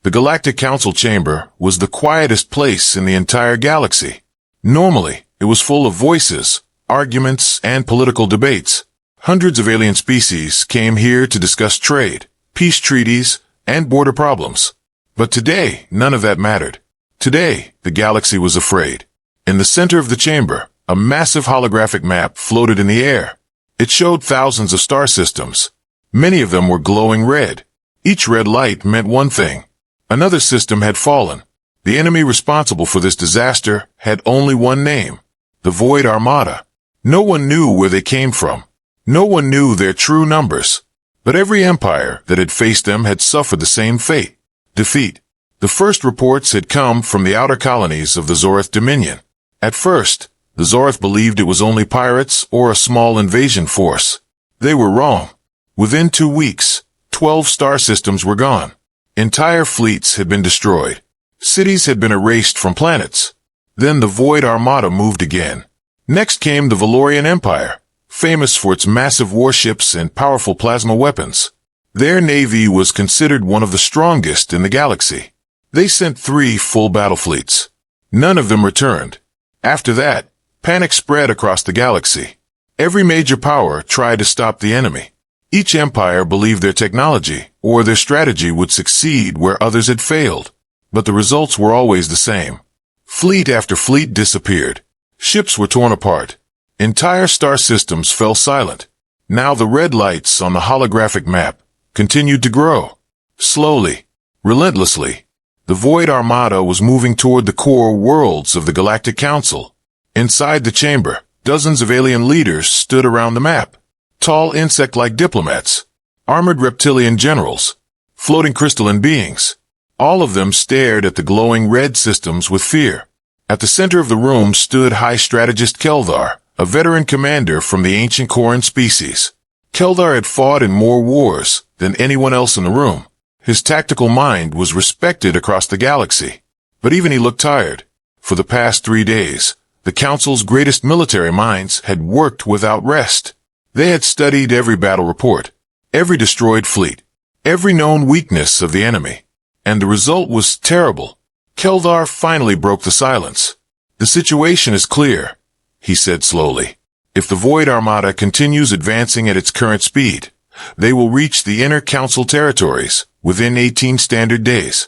The Galactic Council chamber was the quietest place in the entire galaxy. Normally, it was full of voices, arguments, and political debates. Hundreds of alien species came here to discuss trade, peace treaties, and border problems. But today, none of that mattered. Today, the galaxy was afraid. In the center of the chamber, a massive holographic map floated in the air. It showed thousands of star systems. Many of them were glowing red. Each red light meant one thing. Another system had fallen. The enemy responsible for this disaster had only one name: the Void Armada. No one knew where they came from. No one knew their true numbers. But every empire that had faced them had suffered the same fate: defeat. The first reports had come from the outer colonies of the Zorith Dominion. At first, the Zorith believed it was only pirates or a small invasion force. They were wrong. Within 2 weeks, 12 star systems were gone. Entire fleets had been destroyed. Cities had been erased from planets. Then the Void Armada moved again. Next came the Valorian Empire, famous for its massive warships and powerful plasma weapons. Their navy was considered one of the strongest in the galaxy. They sent 3 full battle fleets. None of them returned. After that, panic spread across the galaxy. Every major power tried to stop the enemy. Each empire believed their technology or their strategy would succeed where others had failed. But the results were always the same. Fleet after fleet disappeared. Ships were torn apart. Entire star systems fell silent. Now the red lights on the holographic map continued to grow. Slowly, relentlessly, the Void Armada was moving toward the core worlds of the Galactic Council. Inside the chamber, dozens of alien leaders stood around the map. Tall insect-like diplomats, armored reptilian generals, floating crystalline beings. All of them stared at the glowing red systems with fear. At the center of the room stood High Strategist Keldar, a veteran commander from the ancient Koran species. Keldar had fought in more wars than anyone else in the room. His tactical mind was respected across the galaxy. But even he looked tired. For the past 3 days, the Council's greatest military minds had worked without rest. They had studied every battle report, every destroyed fleet, every known weakness of the enemy. And the result was terrible. Keldar finally broke the silence. "The situation is clear," he said slowly. "If the Void Armada continues advancing at its current speed, they will reach the inner Council territories within 18 standard days."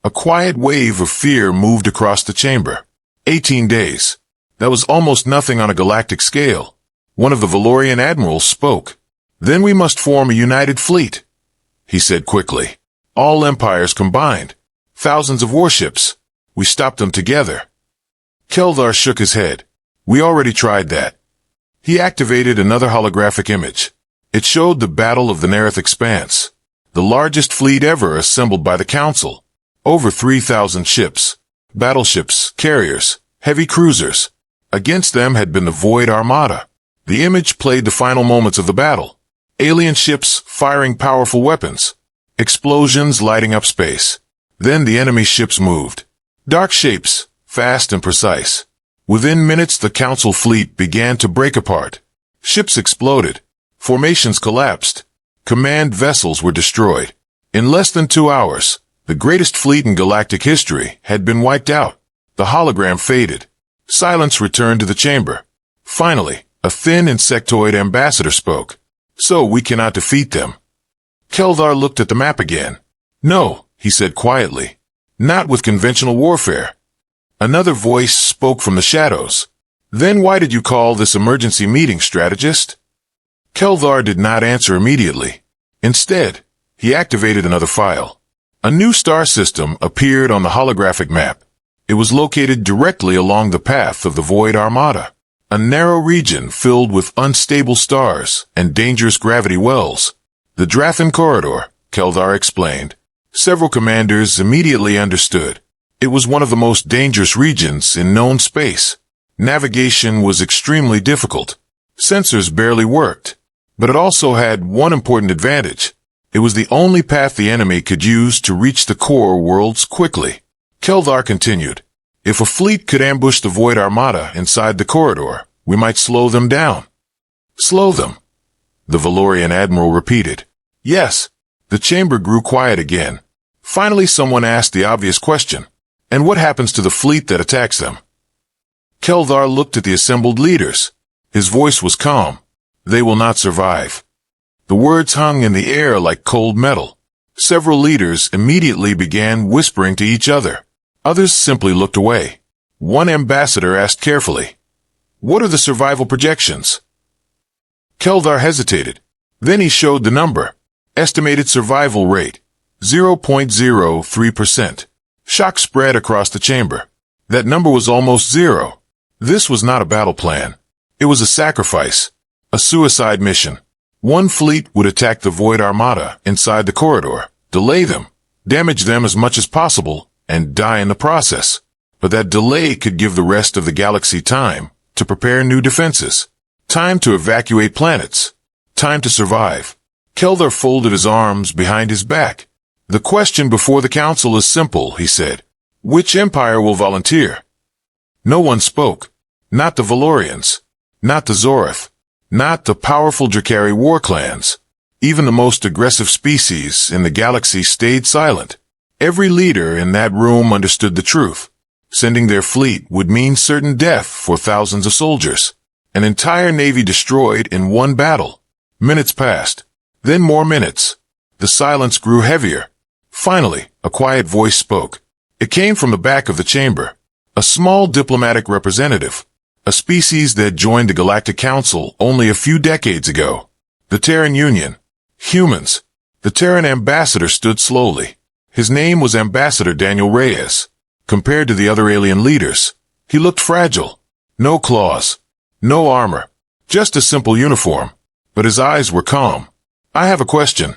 A quiet wave of fear moved across the chamber. 18 days. That was almost nothing on a galactic scale. One of the Valorian admirals spoke. "Then we must form a united fleet," he said quickly. "All empires combined. Thousands of warships. We stopped them together." Keldar shook his head. "We already tried that." He activated another holographic image. It showed the Battle of the Nerith Expanse, the largest fleet ever assembled by the Council. Over 3,000 ships, battleships, carriers, heavy cruisers. Against them had been the Void Armada. The image played the final moments of the battle. Alien ships firing powerful weapons. Explosions lighting up space. Then the enemy ships moved. Dark shapes, fast and precise. Within minutes the Council fleet began to break apart. Ships exploded. Formations collapsed. Command vessels were destroyed. In less than 2 hours, the greatest fleet in galactic history had been wiped out. The hologram faded. Silence returned to the chamber. Finally, a thin insectoid ambassador spoke. "So we cannot defeat them." Keldar looked at the map again. "No," he said quietly. "Not with conventional warfare." Another voice spoke from the shadows. "Then why did you call this emergency meeting, strategist?" Keldar did not answer immediately. Instead, he activated another file. A new star system appeared on the holographic map. It was located directly along the path of the Void Armada. A narrow region filled with unstable stars and dangerous gravity wells. "The Drathan Corridor," Keldar explained. Several commanders immediately understood. It was one of the most dangerous regions in known space. Navigation was extremely difficult. Sensors barely worked. But it also had one important advantage. It was the only path the enemy could use to reach the core worlds quickly. Keldar continued. "If a fleet could ambush the Void Armada inside the corridor, we might slow them down." "Slow them?" the Valorian admiral repeated. "Yes." The chamber grew quiet again. Finally, someone asked the obvious question. And what happens to the fleet that attacks them? Keldar looked at the assembled leaders. His voice was calm. They will not survive. The words hung in the air like cold metal. Several leaders immediately began whispering to each other. Others simply looked away. One ambassador asked carefully, "What are the survival projections?" Keldar hesitated. Then he showed the number. Estimated survival rate, 0.03%. Shock spread across the chamber. That number was almost zero. This was not a battle plan. It was a sacrifice, a suicide mission. One fleet would attack the Void Armada inside the corridor, delay them, damage them as much as possible, and die in the process. But that delay could give the rest of the galaxy time to prepare new defenses, time to evacuate planets, time to survive. Keldar folded his arms behind his back. "The question before the council is simple," he said. "Which empire will volunteer?" No one spoke. Not the Valorians. Not the Zoreth. Not the powerful Drakari war clans. Even the most aggressive species in the galaxy stayed silent. Every leader in that room understood the truth. Sending their fleet would mean certain death for thousands of soldiers. An entire navy destroyed in one battle. Minutes passed. Then more minutes. The silence grew heavier. Finally, a quiet voice spoke. It came from the back of the chamber. A small diplomatic representative. A species that joined the Galactic Council only a few decades ago. The Terran Union. Humans. The Terran ambassador stood slowly. His name was Ambassador Daniel Reyes. Compared to the other alien leaders, he looked fragile. No claws. No armor. Just a simple uniform. But his eyes were calm. "I have a question,"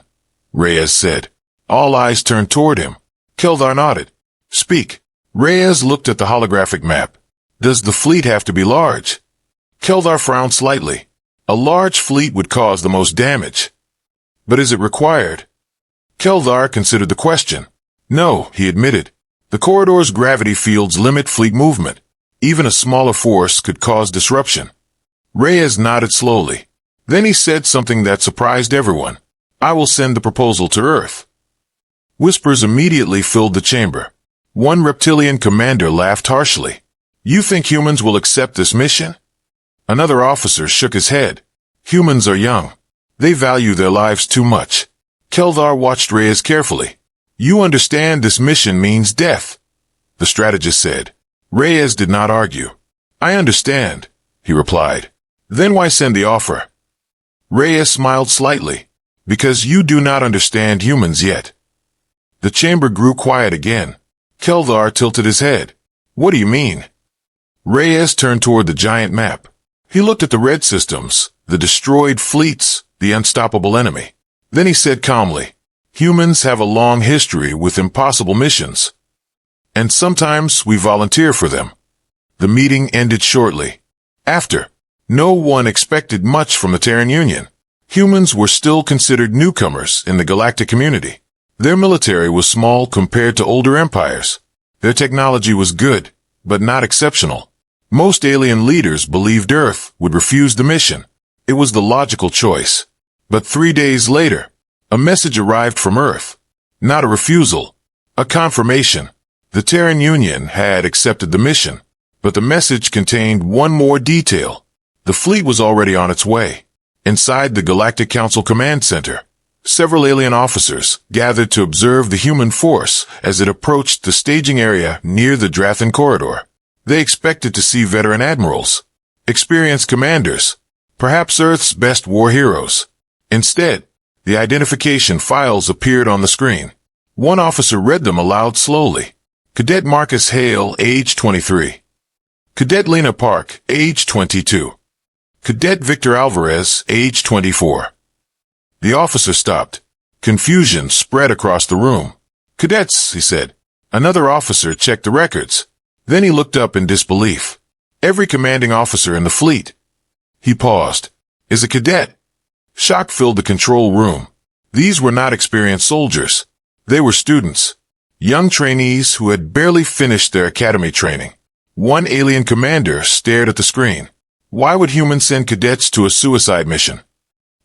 Reyes said. All eyes turned toward him. Keldar nodded. "Speak." Reyes looked at the holographic map. "Does the fleet have to be large?" Keldar frowned slightly. "A large fleet would cause the most damage." "But is it required?" Keldar considered the question. "No," he admitted. "The corridor's gravity fields limit fleet movement. Even a smaller force could cause disruption." Reyes nodded slowly. Then he said something that surprised everyone. "I will send the proposal to Earth." Whispers immediately filled the chamber. One reptilian commander laughed harshly. "You think humans will accept this mission?" Another officer shook his head. "Humans are young. They value their lives too much." Keldar watched Reyes carefully. "You understand this mission means death," the strategist said. Reyes did not argue. "I understand," he replied. "Then why send the offer?" Reyes smiled slightly. "Because you do not understand humans yet." The chamber grew quiet again. Keldar tilted his head. "What do you mean?" Reyes turned toward the giant map. He looked at the red systems, the destroyed fleets, the unstoppable enemy. Then he said calmly, "Humans have a long history with impossible missions. And sometimes we volunteer for them." The meeting ended shortly. After, no one expected much from the Terran Union. Humans were still considered newcomers in the galactic community. Their military was small compared to older empires. Their technology was good, but not exceptional. Most alien leaders believed Earth would refuse the mission. It was the logical choice. But 3 days later, a message arrived from Earth. Not a refusal, a confirmation. The Terran Union had accepted the mission, but the message contained one more detail. The fleet was already on its way. Inside the Galactic Council Command Center, several alien officers gathered to observe the human force as it approached the staging area near the Drathan corridor. They expected to see veteran admirals, experienced commanders, perhaps Earth's best war heroes. Instead, the identification files appeared on the screen. One officer read them aloud slowly. Cadet Marcus Hale, age 23. Cadet Lena Park, age 22. Cadet Victor Alvarez, age 24. The officer stopped. Confusion spread across the room. "Cadets," he said. Another officer checked the records. Then he looked up in disbelief. "Every commanding officer in the fleet." He paused. "Is a cadet." Shock filled the control room. These were not experienced soldiers. They were students. Young trainees who had barely finished their academy training. One alien commander stared at the screen. Why would humans send cadets to a suicide mission?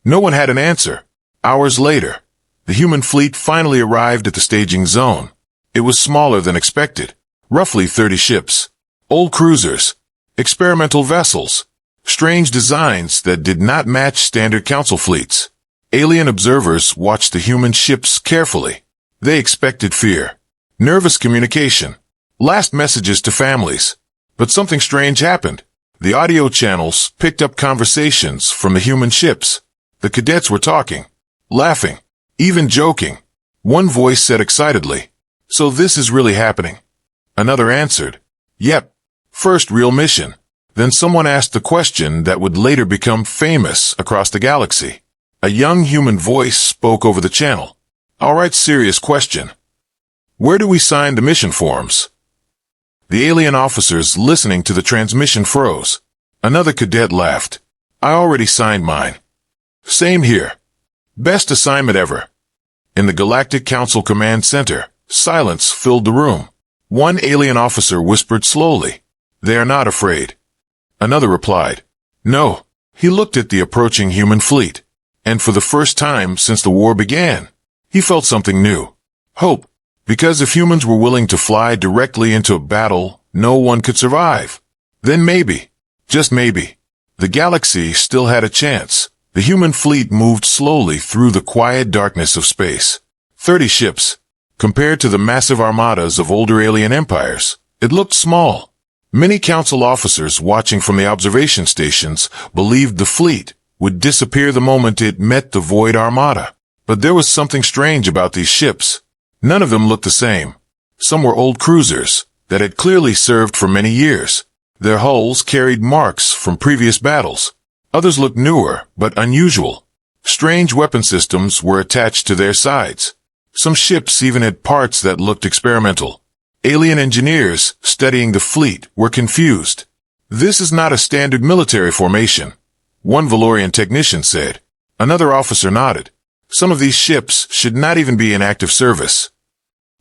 No one had an answer. Hours later, The human fleet finally arrived at the staging zone. It was smaller than expected, roughly 30 ships, old cruisers, experimental vessels, strange designs that did not match standard council fleets. Alien observers watched the human ships carefully. They expected fear, nervous communication, last messages to families. But something strange happened. The audio channels picked up conversations from the human ships. The cadets were talking, laughing, even joking. One voice said excitedly, "So this is really happening?" Another answered, "Yep, first real mission." Then someone asked the question that would later become famous across the galaxy. A young human voice spoke over the channel. "All right, serious question. Where do we sign the mission forms?" The alien officers listening to the transmission froze. Another cadet laughed. "I already signed mine." "Same here. Best assignment ever." In the Galactic Council Command Center, silence filled the room. One alien officer whispered slowly, "They are not afraid." Another replied, "No." He looked at the approaching human fleet, and for the first time since the war began, he felt something new. Hope. Because if humans were willing to fly directly into a battle, no one could survive. Then maybe, just maybe, the galaxy still had a chance. The human fleet moved slowly through the quiet darkness of space. 30 ships. Compared to the massive armadas of older alien empires, it looked small. Many council officers watching from the observation stations believed the fleet would disappear the moment it met the Void Armada. But there was something strange about these ships. None of them looked the same. Some were old cruisers that had clearly served for many years. Their hulls carried marks from previous battles. Others looked newer, but unusual. Strange weapon systems were attached to their sides. Some ships even had parts that looked experimental. Alien engineers studying the fleet were confused. "This is not a standard military formation," one Valorian technician said. Another officer nodded. "Some of these ships should not even be in active service."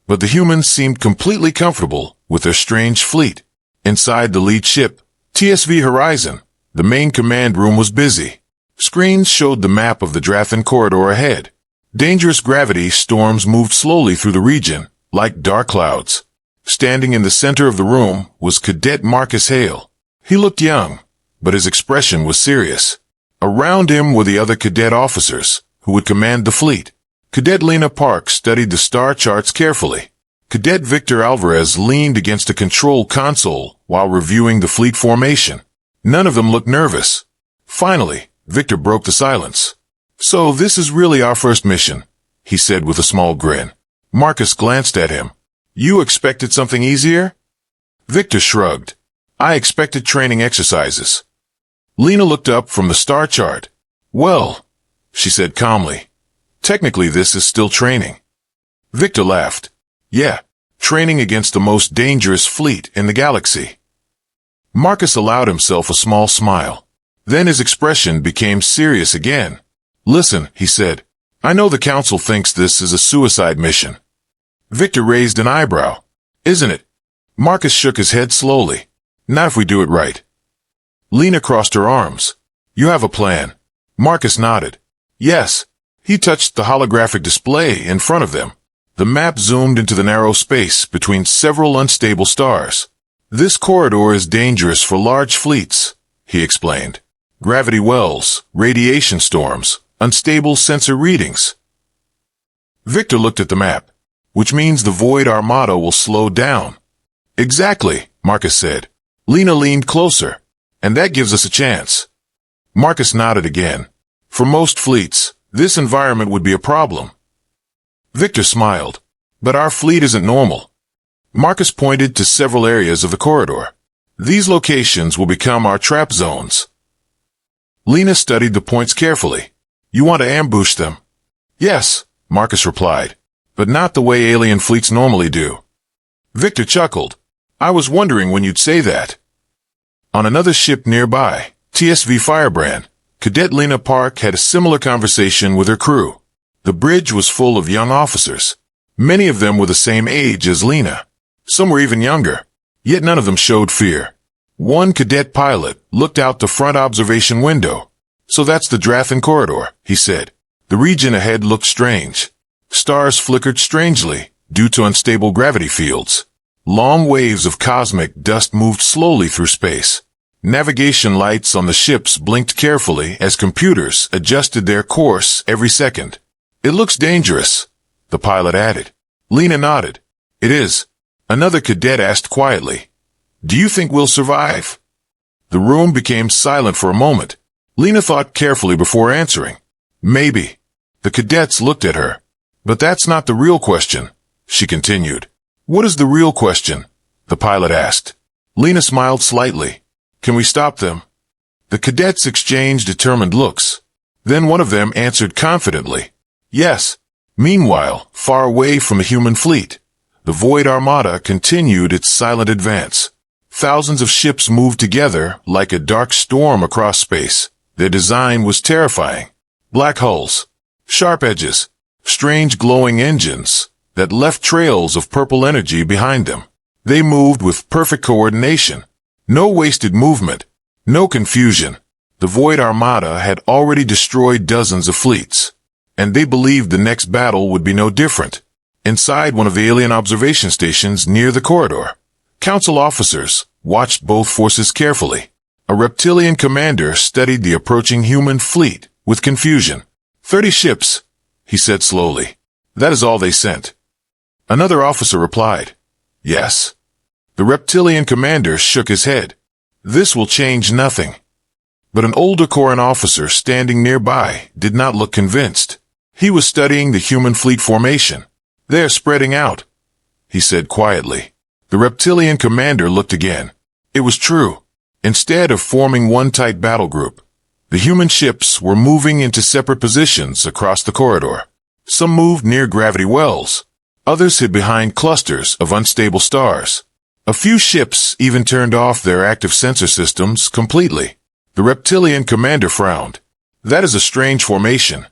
But the humans seemed completely comfortable with their strange fleet. Inside the lead ship, TSV Horizon, the main command room was busy. Screens showed the map of the Drathan corridor ahead. Dangerous gravity storms moved slowly through the region, like dark clouds. Standing in the center of the room was Cadet Marcus Hale. He looked young, but his expression was serious. Around him were the other cadet officers, who would command the fleet. Cadet Lena Park studied the star charts carefully. Cadet Victor Alvarez leaned against a control console while reviewing the fleet formation. None of them looked nervous. Finally, Victor broke the silence. "So this is really our first mission," he said with a small grin. Marcus glanced at him. "You expected something easier?" Victor shrugged. "I expected training exercises." Lena looked up from the star chart. "Well," she said calmly, "technically this is still training." Victor laughed. "Yeah, training against the most dangerous fleet in the galaxy." Marcus allowed himself a small smile. Then his expression became serious again. "Listen," he said, "I know the Council thinks this is a suicide mission." Victor raised an eyebrow. "Isn't it?" Marcus shook his head slowly. "Not if we do it right." Lena crossed her arms. "You have a plan." Marcus nodded. "Yes." He touched the holographic display in front of them. The map zoomed into the narrow space between several unstable stars. "This corridor is dangerous for large fleets," he explained. "Gravity wells, radiation storms, unstable sensor readings." Victor looked at the map. "Which means the Void Armada will slow down." "Exactly," Marcus said. Lena leaned closer. "And that gives us a chance." Marcus nodded again. "For most fleets, this environment would be a problem." Victor smiled. "But our fleet isn't normal." Marcus pointed to several areas of the corridor. "These locations will become our trap zones." Lena studied the points carefully. "You want to ambush them?" "Yes," Marcus replied, "but not the way alien fleets normally do." Victor chuckled. "I was wondering when you'd say that." On another ship nearby, TSV Firebrand, Cadet Lena Park had a similar conversation with her crew. The bridge was full of young officers. Many of them were the same age as Lena. Some were even younger, yet none of them showed fear. One cadet pilot looked out the front observation window. "So that's the Drathan corridor," he said. The region ahead looked strange. Stars flickered strangely due to unstable gravity fields. Long waves of cosmic dust moved slowly through space. Navigation lights on the ships blinked carefully as computers adjusted their course every second. "It looks dangerous," the pilot added. Lena nodded. "It is." Another cadet asked quietly, "Do you think we'll survive?" The room became silent for a moment. Lena thought carefully before answering. "Maybe." The cadets looked at her. "But that's not the real question," she continued. "What is the real question?" the pilot asked. Lena smiled slightly. "Can we stop them?" The cadets exchanged determined looks. Then one of them answered confidently, "Yes." Meanwhile, far away from the human fleet, the Void Armada continued its silent advance. Thousands of ships moved together like a dark storm across space. Their design was terrifying. Black hulls, sharp edges, strange glowing engines that left trails of purple energy behind them. They moved with perfect coordination. No wasted movement, no confusion. The Void Armada had already destroyed dozens of fleets, and they believed the next battle would be no different. Inside one of the alien observation stations near the corridor, council officers watched both forces carefully. A reptilian commander studied the approaching human fleet with confusion. 30 ships, he said slowly. That is all they sent. Another officer replied, "Yes." The reptilian commander shook his head. "This will change nothing." But an older Coran officer standing nearby did not look convinced. He was studying the human fleet formation. "They're spreading out," he said quietly. The reptilian commander looked again. It was true. Instead of forming one tight battle group, the human ships were moving into separate positions across the corridor. Some moved near gravity wells. Others hid behind clusters of unstable stars. A few ships even turned off their active sensor systems completely. The reptilian commander frowned. "That is a strange formation."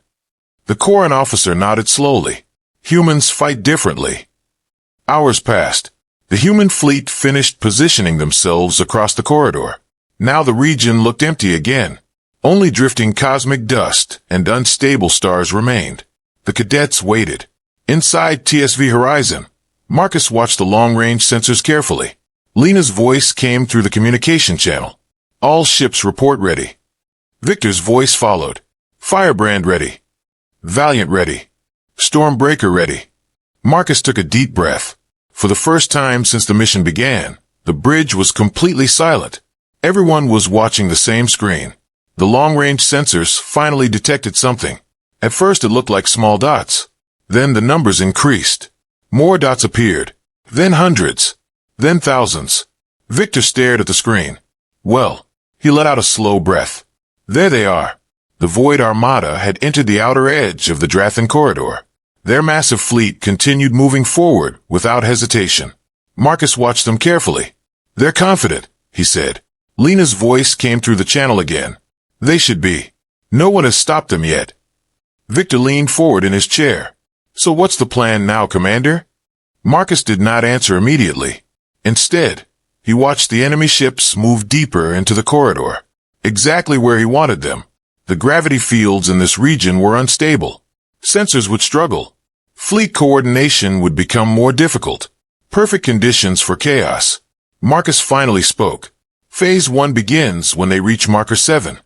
The Coran officer nodded slowly. "Humans fight differently." Hours passed. The human fleet finished positioning themselves across the corridor. Now the region looked empty again. Only drifting cosmic dust and unstable stars remained. The cadets waited. Inside TSV Horizon, Marcus watched the long-range sensors carefully. Lena's voice came through the communication channel. "All ships report ready." Victor's voice followed. "Firebrand ready. Valiant ready. Stormbreaker ready." Marcus took a deep breath. For the first time since the mission began, the bridge was completely silent. Everyone was watching the same screen. The long-range sensors finally detected something. At first it looked like small dots. Then the numbers increased. More dots appeared. Then hundreds. Then thousands. Victor stared at the screen. Well, he let out a slow breath. There they are. The Void Armada had entered the outer edge of the Drathan corridor. Their massive fleet continued moving forward without hesitation. Marcus watched them carefully. "They're confident," he said. Lena's voice came through the channel again. "They should be. No one has stopped them yet." Victor leaned forward in his chair. "So what's the plan now, Commander?" Marcus did not answer immediately. Instead, he watched the enemy ships move deeper into the corridor, exactly where he wanted them. The gravity fields in this region were unstable. Sensors would struggle. Fleet coordination would become more difficult. Perfect conditions for chaos. Marcus finally spoke. Phase 1 begins when they reach Marker 7.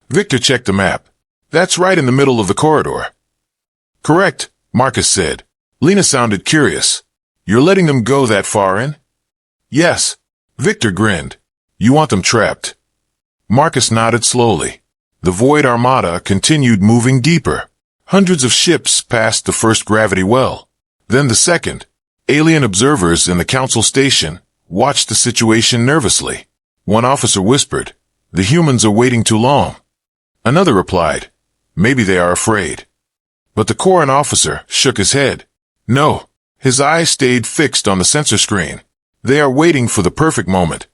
Victor checked the map. "That's right in the middle of the corridor." "Correct," Marcus said. Lena sounded curious. "You're letting them go that far in?" "Yes." Victor grinned. "You want them trapped?" Marcus nodded slowly. The Void Armada continued moving deeper. Hundreds of ships passed the first gravity well. Then the second. Alien observers in the council station watched the situation nervously. One officer whispered, "The humans are waiting too long." Another replied, "Maybe they are afraid." But the Coran officer shook his head. No, his eyes stayed fixed on the sensor screen. They are waiting for the perfect moment.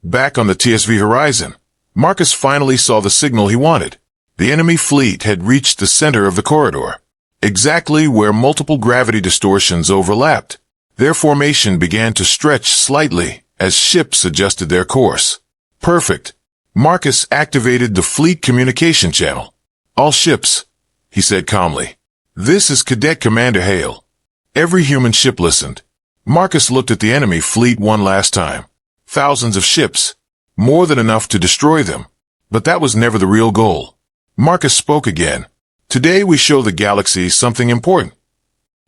Back on the TSV Horizon, Marcus finally saw the signal he wanted. The enemy fleet had reached the center of the corridor, exactly where multiple gravity distortions overlapped. Their formation began to stretch slightly as ships adjusted their course. Perfect. Marcus activated the fleet communication channel. "All ships," he said calmly. "This is Cadet Commander Hale." Every human ship listened. Marcus looked at the enemy fleet one last time. Thousands of ships. More than enough to destroy them. But that was never the real goal. Marcus spoke again. "Today we show the galaxy something important."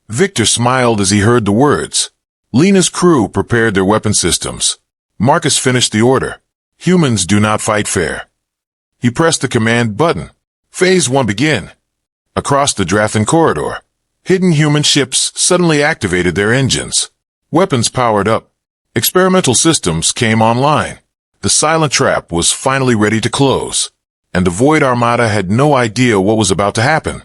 Victor smiled as he heard the words. Lena's crew prepared their weapon systems. Marcus finished the order. "Humans do not fight fair." He pressed the command button. Phase 1 begin. Across the Drathan corridor, hidden human ships suddenly activated their engines. Weapons powered up. Experimental systems came online. The silent trap was finally ready to close, and the Void Armada had no idea what was about to happen.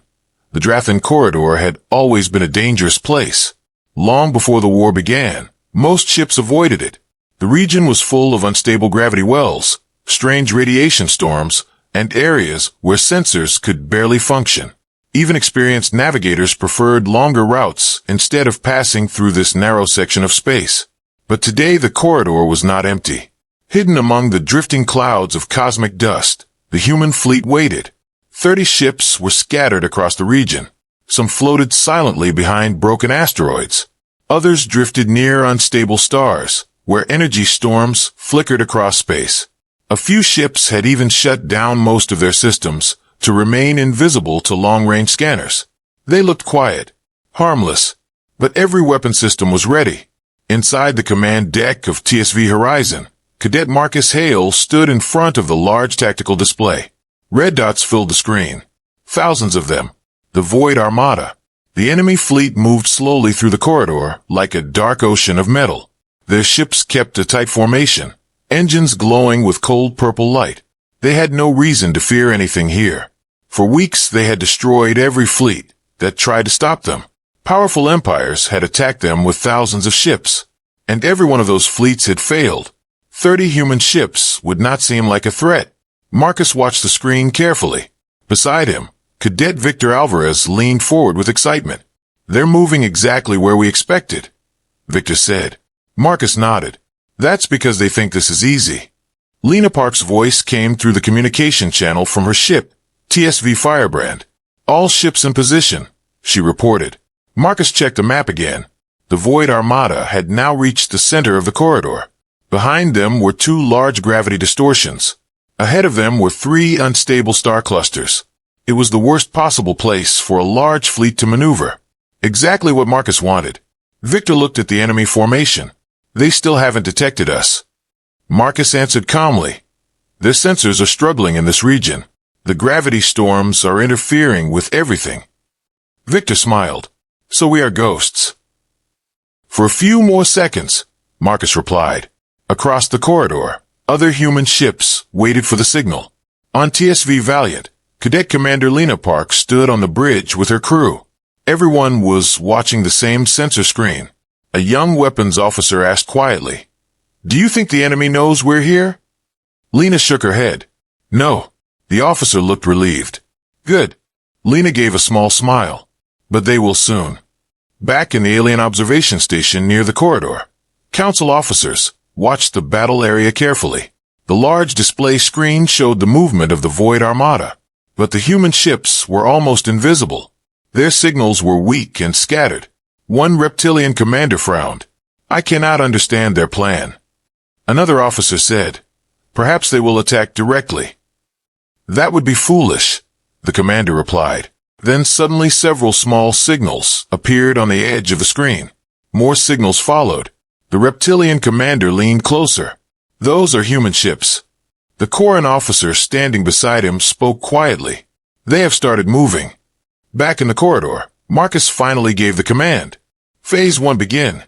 The Drathan corridor had always been a dangerous place. Long before the war began, most ships avoided it. The region was full of unstable gravity wells, strange radiation storms, and areas where sensors could barely function. Even experienced navigators preferred longer routes instead of passing through this narrow section of space. But today the corridor was not empty. Hidden among the drifting clouds of cosmic dust, the human fleet waited. 30 ships were scattered across the region. Some floated silently behind broken asteroids. Others drifted near unstable stars, where energy storms flickered across space. A few ships had even shut down most of their systems to remain invisible to long-range scanners. They looked quiet, harmless, but every weapon system was ready. Inside the command deck of TSV Horizon, Cadet Marcus Hale stood in front of the large tactical display. Red dots filled the screen. Thousands of them. The Void Armada. The enemy fleet moved slowly through the corridor like a dark ocean of metal. Their ships kept a tight formation, engines glowing with cold purple light. They had no reason to fear anything here. For weeks they had destroyed every fleet that tried to stop them. Powerful empires had attacked them with thousands of ships, and every one of those fleets had failed. 30 human ships would not seem like a threat. Marcus watched the screen carefully. Beside him, Cadet Victor Alvarez leaned forward with excitement. "They're moving exactly where we expected," Victor said. Marcus nodded. "That's because they think this is easy." Lena Park's voice came through the communication channel from her ship, TSV Firebrand. "All ships in position," she reported. Marcus checked the map again. The Void Armada had now reached the center of the corridor. Behind them were 2 large gravity distortions. Ahead of them were 3 unstable star clusters. It was the worst possible place for a large fleet to maneuver. Exactly what Marcus wanted. Victor looked at the enemy formation. "They still haven't detected us." Marcus answered calmly. "Their sensors are struggling in this region. The gravity storms are interfering with everything." Victor smiled. "So we are ghosts." "For a few more seconds," Marcus replied. Across the corridor, other human ships waited for the signal. On TSV Valiant, Cadet Commander Lena Park stood on the bridge with her crew. Everyone was watching the same sensor screen. A young weapons officer asked quietly, "Do you think the enemy knows we're here?" Lena shook her head. "No." The officer looked relieved. "Good." Lena gave a small smile. "But they will soon." Back in the alien observation station near the corridor, Council officers watched the battle area carefully. The large display screen showed the movement of the Void Armada, but the human ships were almost invisible. Their signals were weak and scattered. One reptilian commander frowned. "I cannot understand their plan." Another officer said, "Perhaps they will attack directly." "That would be foolish," the commander replied. Then suddenly several small signals appeared on the edge of the screen. More signals followed. The reptilian commander leaned closer. "Those are human ships." The Corran officer standing beside him spoke quietly. "They have started moving." Back in the corridor, Marcus finally gave the command. "Phase 1 begin."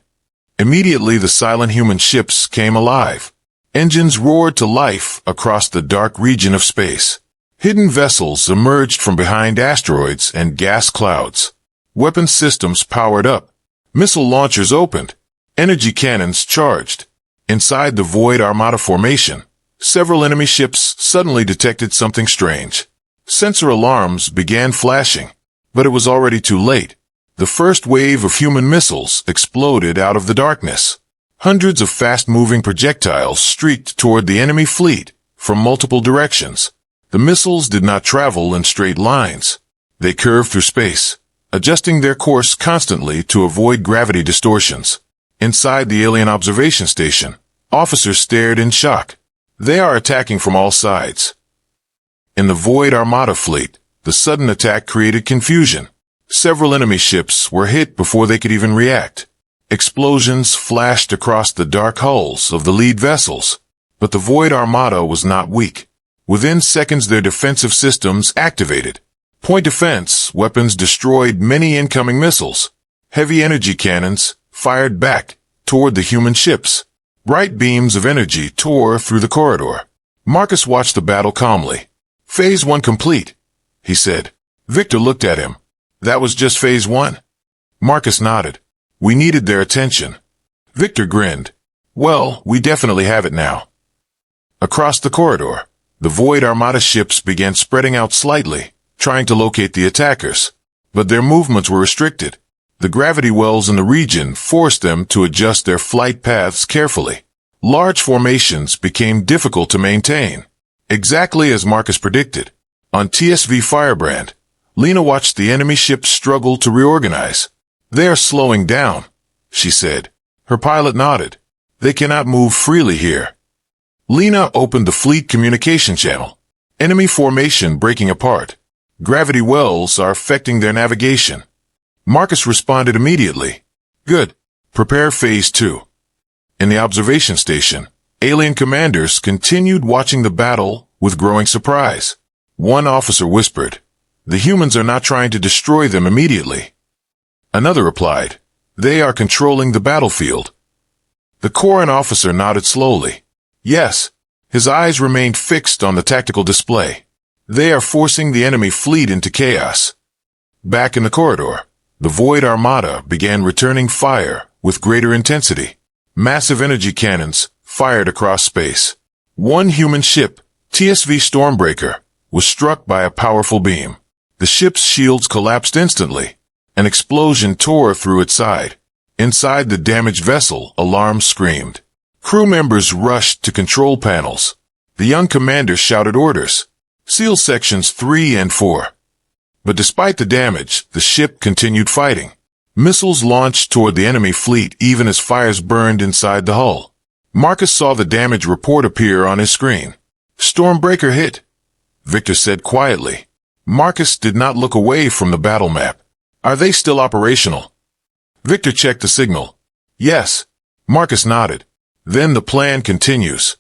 Immediately the silent human ships came alive. Engines roared to life across the dark region of space. Hidden vessels emerged from behind asteroids and gas clouds. Weapon systems powered up. Missile launchers opened. Energy cannons charged. Inside the Void Armada formation, several enemy ships suddenly detected something strange. Sensor alarms began flashing, but it was already too late. The first wave of human missiles exploded out of the darkness. Hundreds of fast-moving projectiles streaked toward the enemy fleet from multiple directions. The missiles did not travel in straight lines. They curved through space, adjusting their course constantly to avoid gravity distortions. Inside the alien observation station, officers stared in shock. They are attacking from all sides. In the Void Armada fleet, the sudden attack created confusion. Several enemy ships were hit before they could even react. Explosions flashed across the dark hulls of the lead vessels. But the Void Armada was not weak. Within seconds their defensive systems activated. Point defense weapons destroyed many incoming missiles. Heavy energy cannons fired back toward the human ships. Bright beams of energy tore through the corridor. Marcus watched the battle calmly. Phase 1 complete, he said. Victor looked at him. That was just Phase 1? Marcus nodded. We needed their attention. Victor grinned. Well, we definitely have it now. Across the corridor, the Void Armada ships began spreading out slightly, trying to locate the attackers. But their movements were restricted. The gravity wells in the region forced them to adjust their flight paths carefully. Large formations became difficult to maintain. Exactly as Marcus predicted. On TSV Firebrand, Lena watched the enemy ships struggle to reorganize. They are slowing down, she said. Her pilot nodded. They cannot move freely here. Lena opened the fleet communication channel. Enemy formation breaking apart. Gravity wells are affecting their navigation. Marcus responded immediately. Good. Prepare Phase 2. In the observation station, alien commanders continued watching the battle with growing surprise. One officer whispered, "The humans are not trying to destroy them immediately." Another replied, "They are controlling the battlefield." The Corran officer nodded slowly. Yes, his eyes remained fixed on the tactical display. They are forcing the enemy fleet into chaos. Back in the corridor, the Void Armada began returning fire with greater intensity. Massive energy cannons fired across space. One human ship, TSV Stormbreaker, was struck by a powerful beam. The ship's shields collapsed instantly. An explosion tore through its side. Inside the damaged vessel, alarms screamed. Crew members rushed to control panels. The young commander shouted orders. Seal sections 3 and 4. But despite the damage, the ship continued fighting. Missiles launched toward the enemy fleet even as fires burned inside the hull. Marcus saw the damage report appear on his screen. Stormbreaker hit, Victor said quietly. Marcus did not look away from the battle map. Are they still operational? Victor checked the signal. Yes. Marcus nodded. Then the plan continues.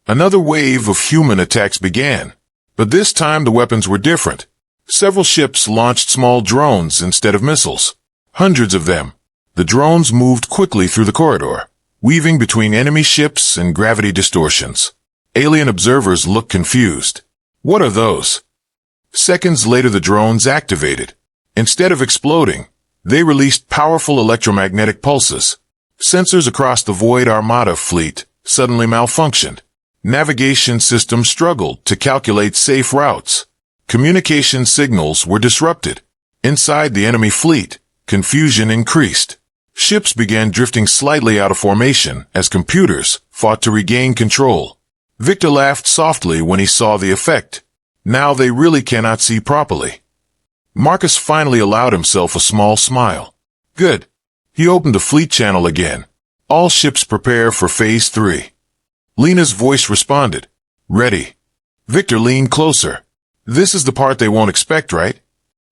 Another wave of human attacks began, but this time the weapons were different. Several ships launched small drones instead of missiles. Hundreds of them. The drones moved quickly through the corridor, weaving between enemy ships and gravity distortions. Alien observers looked confused. What are those? Seconds later the drones activated. Instead of exploding, they released powerful electromagnetic pulses. Sensors across the Void Armada fleet suddenly malfunctioned. Navigation systems struggled to calculate safe routes. Communication signals were disrupted. Inside the enemy fleet, confusion increased. Ships began drifting slightly out of formation as computers fought to regain control. Victor laughed softly when he saw the effect. Now they really cannot see properly. Marcus finally allowed himself a small smile. Good. He opened the fleet channel again. All ships prepare for Phase 3. Lena's voice responded. Ready. Victor leaned closer. This is the part they won't expect, right?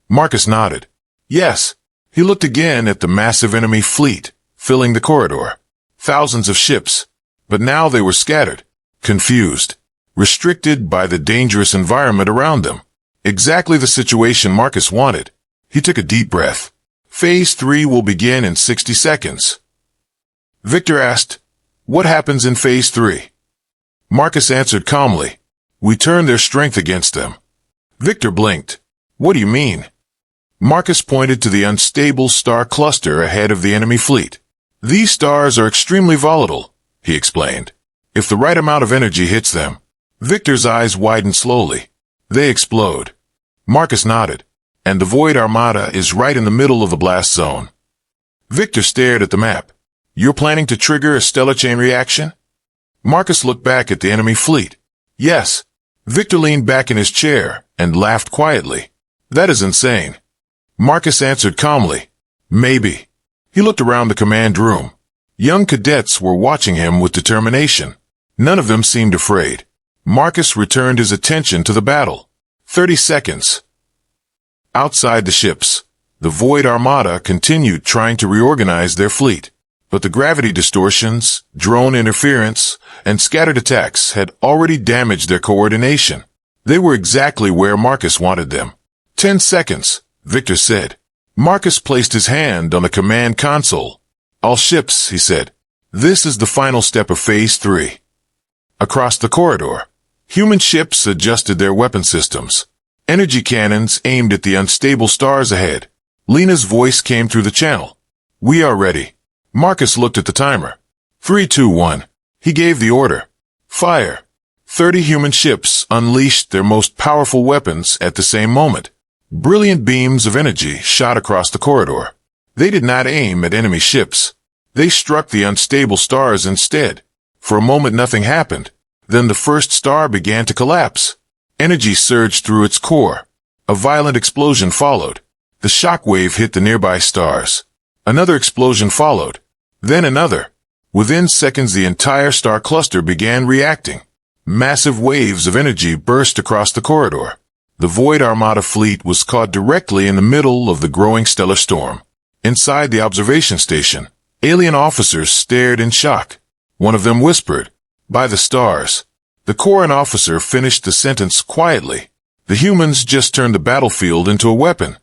Marcus nodded. Yes. He looked again at the massive enemy fleet, filling the corridor. Thousands of ships. But now they were scattered, confused, restricted by the dangerous environment around them. Exactly the situation Marcus wanted. He took a deep breath. Phase 3 will begin in 60 seconds. Victor asked, what happens in Phase 3? Marcus answered calmly, we turn their strength against them. Victor blinked. What do you mean? Marcus pointed to the unstable star cluster ahead of the enemy fleet. These stars are extremely volatile, he explained. If the right amount of energy hits them, Victor's eyes widened slowly. They explode. Marcus nodded. And the Void Armada is right in the middle of the blast zone. Victor stared at the map. You're planning to trigger a stellar chain reaction? Marcus looked back at the enemy fleet. Yes. Victor leaned back in his chair and laughed quietly. That is insane. Marcus answered calmly, "Maybe." He looked around the command room. Young cadets were watching him with determination. None of them seemed afraid. Marcus returned his attention to the battle. 30 seconds. Outside the ships, the Void Armada continued trying to reorganize their fleet. But the gravity distortions, drone interference, and scattered attacks had already damaged their coordination. They were exactly where Marcus wanted them. 10 seconds, Victor said. Marcus placed his hand on the command console. "All ships," he said. "This is the final step of Phase 3. Across the corridor, human ships adjusted their weapon systems. Energy cannons aimed at the unstable stars ahead. Lena's voice came through the channel. "We are ready." Marcus looked at the timer. 3, 2, 1. He gave the order. Fire. 30 human ships unleashed their most powerful weapons at the same moment. Brilliant beams of energy shot across the corridor. They did not aim at enemy ships. They struck the unstable stars instead. For a moment nothing happened. Then the first star began to collapse. Energy surged through its core. A violent explosion followed. The shockwave hit the nearby stars. Another explosion followed. Then another. Within seconds the entire star cluster began reacting. Massive waves of energy burst across the corridor. The Void Armada fleet was caught directly in the middle of the growing stellar storm. Inside the observation station, alien officers stared in shock. One of them whispered, "By the stars." The Corps officer finished the sentence quietly. The humans just turned the battlefield into a weapon.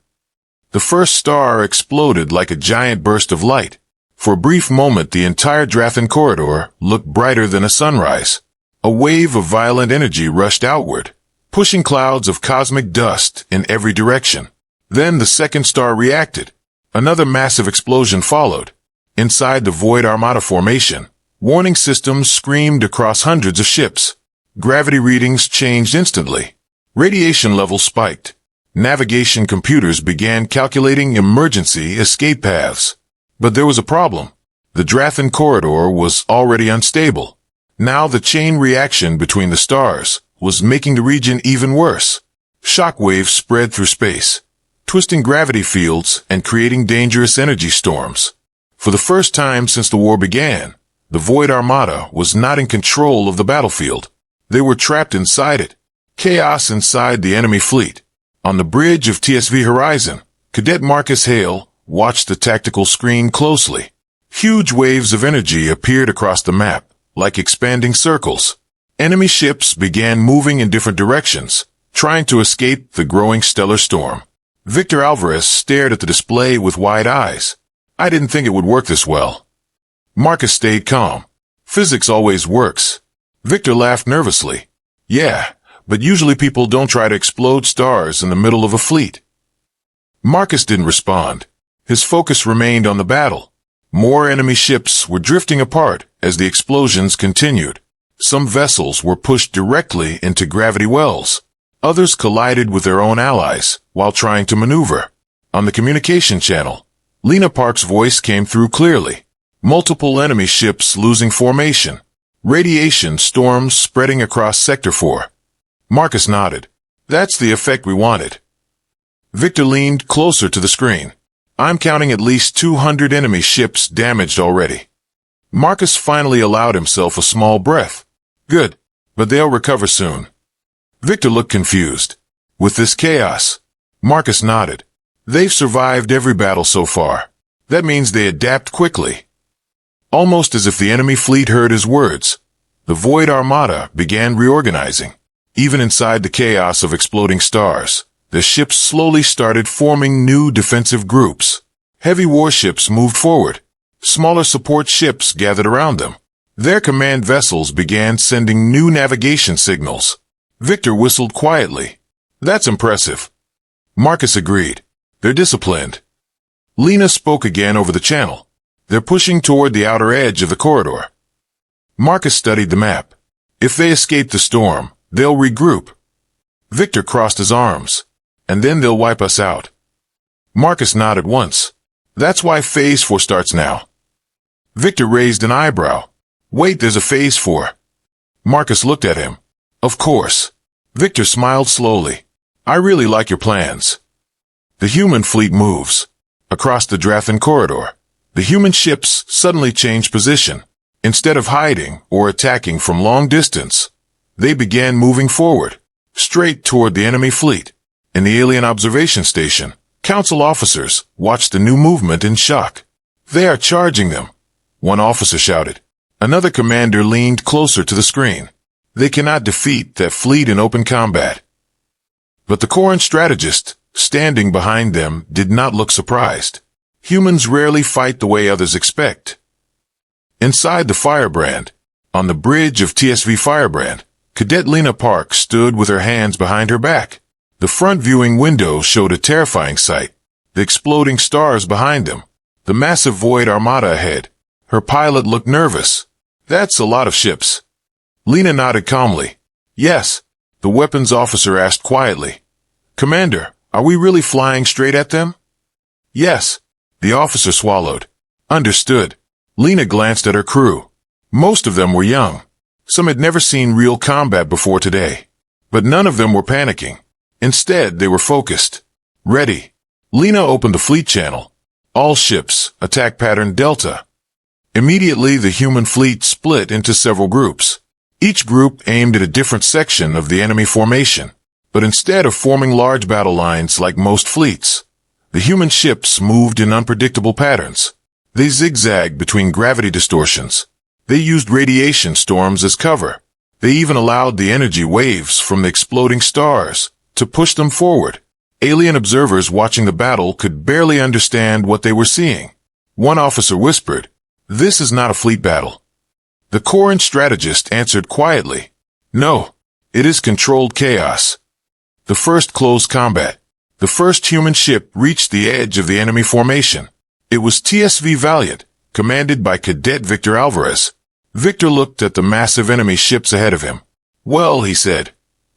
The first star exploded like a giant burst of light. For a brief moment, the entire Drathan corridor looked brighter than a sunrise. A wave of violent energy rushed outward, pushing clouds of cosmic dust in every direction. Then the second star reacted. Another massive explosion followed. Inside the Void Armada formation, warning systems screamed across hundreds of ships. Gravity readings changed instantly. Radiation levels spiked. Navigation computers began calculating emergency escape paths. But there was a problem. The Drathan corridor was already unstable. Now the chain reaction between the stars was making the region even worse. Shockwaves spread through space, twisting gravity fields and creating dangerous energy storms. For the first time since the war began, the Void Armada was not in control of the battlefield. They were trapped inside it. Chaos inside the enemy fleet. On the bridge of TSV Horizon, Cadet Marcus Hale watched the tactical screen closely. Huge waves of energy appeared across the map, like expanding circles. Enemy ships began moving in different directions, trying to escape the growing stellar storm. Victor Alvarez stared at the display with wide eyes. "I didn't think it would work this well." Marcus stayed calm. "Physics always works." Victor laughed nervously. "Yeah, but usually people don't try to explode stars in the middle of a fleet." Marcus didn't respond. His focus remained on the battle. More enemy ships were drifting apart as the explosions continued. Some vessels were pushed directly into gravity wells. Others collided with their own allies while trying to maneuver. On the communication channel, Lena Park's voice came through clearly. Multiple enemy ships losing formation. Radiation storms spreading across Sector 4. Marcus nodded. "That's the effect we wanted." Victor leaned closer to the screen. "I'm counting at least 200 enemy ships damaged already." Marcus finally allowed himself a small breath. "Good, but they'll recover soon." Victor looked confused. "With this chaos?" Marcus nodded. "They've survived every battle so far. That means they adapt quickly." Almost as if the enemy fleet heard his words, the Void Armada began reorganizing. Even inside the chaos of exploding stars, the ships slowly started forming new defensive groups. Heavy warships moved forward. Smaller support ships gathered around them. Their command vessels began sending new navigation signals. Victor whistled quietly. "That's impressive." Marcus agreed. "They're disciplined." Lena spoke again over the channel. "They're pushing toward the outer edge of the corridor." Marcus studied the map. "If they escape the storm, they'll regroup." Victor crossed his arms. "And then they'll wipe us out." Marcus nodded once. "That's why Phase 4 starts now." Victor raised an eyebrow. "Wait, there's a Phase 4. Marcus looked at him. "Of course." Victor smiled slowly. "I really like your plans." The human fleet moves. Across the Drathan corridor, the human ships suddenly change position. Instead of hiding or attacking from long distance, they began moving forward, straight toward the enemy fleet. In the alien observation station, Council officers watched the new movement in shock. "They are charging them," one officer shouted. Another commander leaned closer to the screen. "They cannot defeat that fleet in open combat." But the Corran strategist, standing behind them, did not look surprised. Humans rarely fight the way others expect. Inside the Firebrand, on the bridge of TSV Firebrand, Cadet Lena Park stood with her hands behind her back. The front viewing window showed a terrifying sight. The exploding stars behind them, the massive Void Armada ahead. Her pilot looked nervous. "That's a lot of ships." Lena nodded calmly. "Yes," the weapons officer asked quietly. "Commander, are we really flying straight at them?" "Yes," the officer swallowed. "Understood." Lena glanced at her crew. Most of them were young. Some had never seen real combat before today. But none of them were panicking. Instead, they were focused. "Ready." Lena opened the fleet channel. "All ships, attack pattern Delta." Immediately, the human fleet split into several groups. Each group aimed at a different section of the enemy formation. But instead of forming large battle lines like most fleets, the human ships moved in unpredictable patterns. They zigzagged between gravity distortions. They used radiation storms as cover. They even allowed the energy waves from the exploding stars to push them forward. Alien observers watching the battle could barely understand what they were seeing. One officer whispered, "This is not a fleet battle." The Corran strategist answered quietly, "No, it is controlled chaos." The first close combat. The first human ship reached the edge of the enemy formation. It was TSV Valiant, commanded by Cadet Victor Alvarez. Victor looked at the massive enemy ships ahead of him. "Well," he said,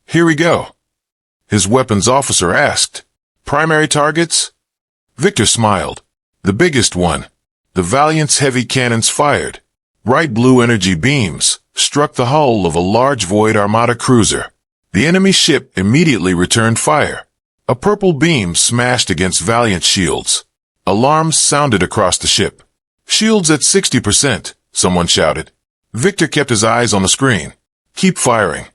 "here we go." His weapons officer asked, "Primary targets?" Victor smiled. The biggest one. The Valiant's heavy cannons fired. Bright blue energy beams struck the hull of a large Void Armada cruiser. The enemy ship immediately returned fire. A purple beam smashed against Valiant's shields. Alarms sounded across the ship. "Shields at 60%, someone shouted. Victor kept his eyes on the screen. "Keep firing."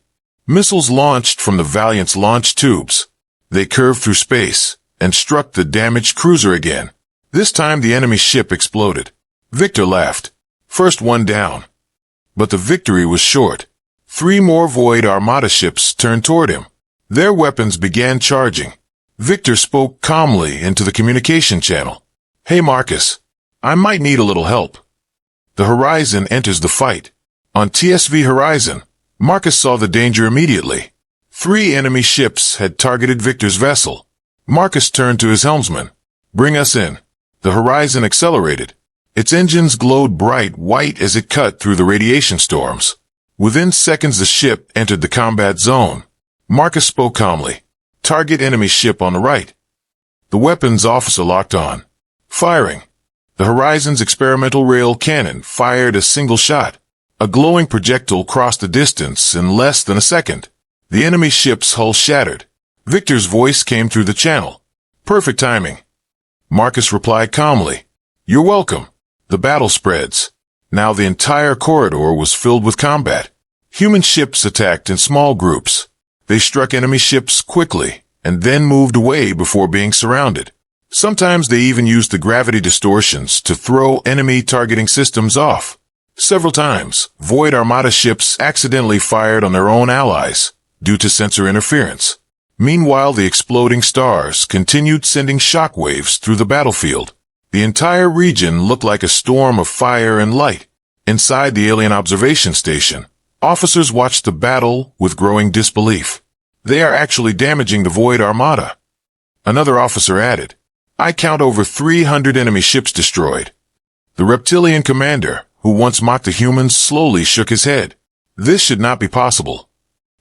Missiles launched from the Valiant's launch tubes. They curved through space and struck the damaged cruiser again. This time the enemy ship exploded. Victor laughed. First one down. But the victory was short. 3 more Void Armada ships turned toward him. Their weapons began charging. Victor spoke calmly into the communication channel. "Hey Marcus, I might need a little help." The Horizon enters the fight. On TSV Horizon, Marcus saw the danger immediately. 3 enemy ships had targeted Victor's vessel. Marcus turned to his helmsman. "Bring us in." The Horizon accelerated. Its engines glowed bright white as it cut through the radiation storms. Within seconds the ship entered the combat zone. Marcus spoke calmly. "Target enemy ship on the right." The weapons officer locked on. Firing. The Horizon's experimental rail cannon fired a single shot. A glowing projectile crossed the distance in less than a second. The enemy ship's hull shattered. Victor's voice came through the channel. "Perfect timing." Marcus replied calmly. "You're welcome." The battle spreads. Now the entire corridor was filled with combat. Human ships attacked in small groups. They struck enemy ships quickly and then moved away before being surrounded. Sometimes they even used the gravity distortions to throw enemy targeting systems off. Several times, Void Armada ships accidentally fired on their own allies due to sensor interference. Meanwhile, the exploding stars continued sending shockwaves through the battlefield. The entire region looked like a storm of fire and light. Inside the alien observation station, officers watched the battle with growing disbelief. "They are actually damaging the Void Armada." Another officer added, "I count over 300 enemy ships destroyed." The reptilian commander, who once mocked the humans, slowly shook his head. This should not be possible.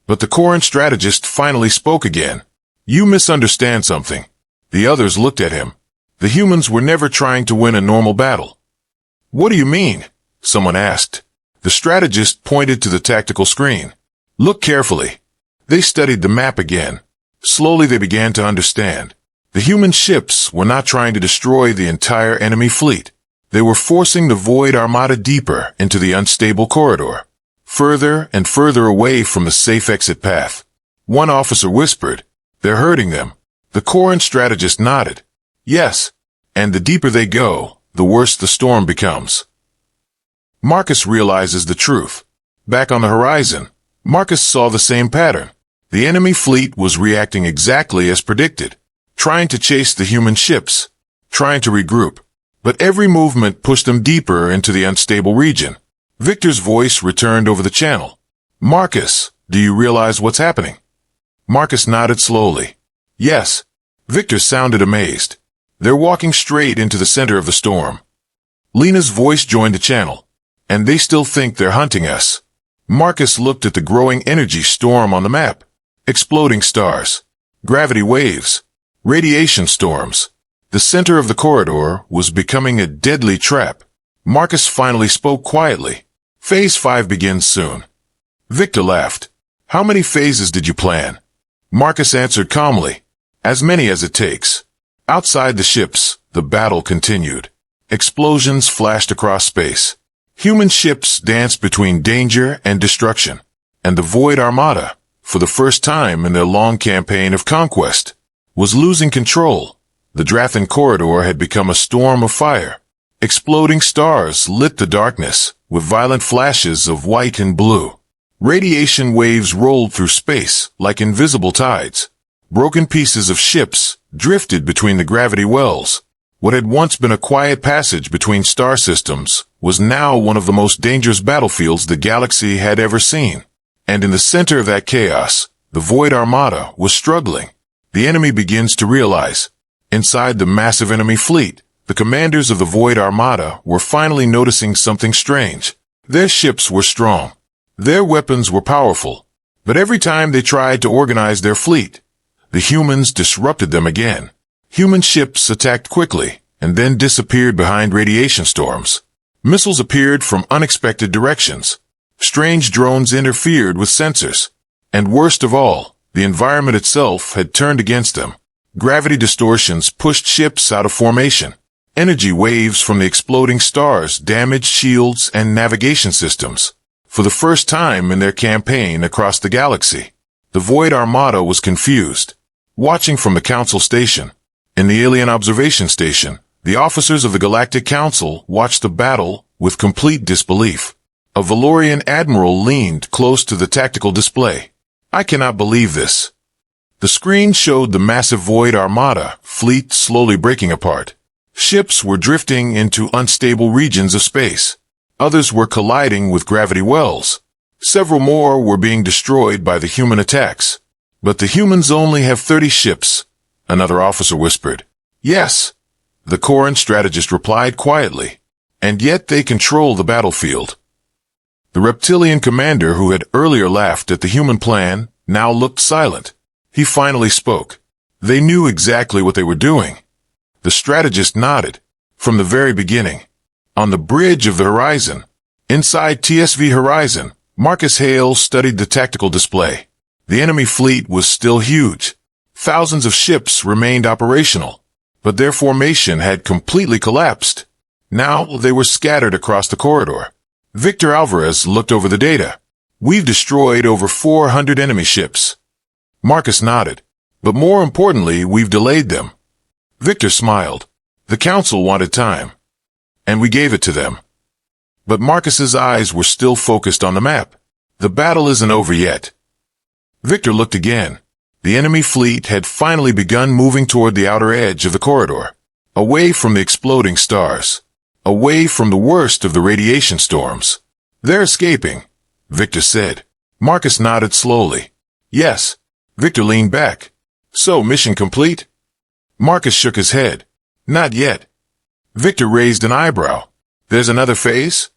But the Corran strategist finally spoke again. "You misunderstand something." The others looked at him. The humans were never trying to win a normal battle. "What do you mean?" someone asked. The strategist pointed to the tactical screen. "Look carefully." They studied the map again. Slowly they began to understand. The human ships were not trying to destroy the entire enemy fleet. They were forcing the Void Armada deeper into the unstable corridor, further and further away from the safe exit path. One officer whispered, "They're hurting them." The Corran strategist nodded. "Yes, and the deeper they go, the worse the storm becomes." Marcus realizes the truth. Back on the horizon, Marcus saw the same pattern. The enemy fleet was reacting exactly as predicted, trying to chase the human ships, trying to regroup. But every movement pushed them deeper into the unstable region. Victor's voice returned over the channel. "Marcus, do you realize what's happening?" Marcus nodded slowly. "Yes." Victor sounded amazed. "They're walking straight into the center of the storm." Lena's voice joined the channel. "And they still think they're hunting us." Marcus looked at the growing energy storm on the map. Exploding stars, gravity waves, radiation storms. The center of the corridor was becoming a deadly trap. Marcus finally spoke quietly. "Phase 5 begins soon." Victor laughed. "How many phases did you plan?" Marcus answered calmly, "As many as it takes." Outside the ships, the battle continued. Explosions flashed across space. Human ships danced between danger and destruction. And the Void Armada, for the first time in their long campaign of conquest, was losing control. The Drathan corridor had become a storm of fire. Exploding stars lit the darkness with violent flashes of white and blue. Radiation waves rolled through space like invisible tides. Broken pieces of ships drifted between the gravity wells. What had once been a quiet passage between star systems was now one of the most dangerous battlefields the galaxy had ever seen. And in the center of that chaos, the Void Armada was struggling. The enemy begins to realize. Inside the massive enemy fleet, the commanders of the Void Armada were finally noticing something strange. Their ships were strong. Their weapons were powerful. But every time they tried to organize their fleet, the humans disrupted them again. Human ships attacked quickly and then disappeared behind radiation storms. Missiles appeared from unexpected directions. Strange drones interfered with sensors. And worst of all, the environment itself had turned against them. Gravity distortions pushed ships out of formation. Energy waves from the exploding stars damaged shields and navigation systems. For the first time in their campaign across the galaxy, the Void Armada was confused. Watching from the Council station, in the alien observation station, the officers of the Galactic Council watched the battle with complete disbelief. A Valorian admiral leaned close to the tactical display. "I cannot believe this." The screen showed the massive Void Armada fleet slowly breaking apart. Ships were drifting into unstable regions of space. Others were colliding with gravity wells. Several more were being destroyed by the human attacks. "But the humans only have 30 ships," another officer whispered. "Yes," the Corran strategist replied quietly. "And yet they control the battlefield." The reptilian commander who had earlier laughed at the human plan now looked silent. He finally spoke. They knew exactly what they were doing. The strategist nodded. From the very beginning. On the bridge of the horizon, inside TSV Horizon, Marcus Hale studied the tactical display. The enemy fleet was still huge. Thousands of ships remained operational, but their formation had completely collapsed. Now they were scattered across the corridor. Victor Alvarez looked over the data. "We've destroyed over 400 enemy ships." Marcus nodded. "But more importantly, we've delayed them." Victor smiled. "The Council wanted time, and we gave it to them." But Marcus's eyes were still focused on the map. "The battle isn't over yet." Victor looked again. The enemy fleet had finally begun moving toward the outer edge of the corridor, away from the exploding stars, away from the worst of the radiation storms. "They're escaping," Victor said. Marcus nodded slowly. "Yes." Victor leaned back. "So, mission complete?" Marcus shook his head. "Not yet." Victor raised an eyebrow. "There's another phase?"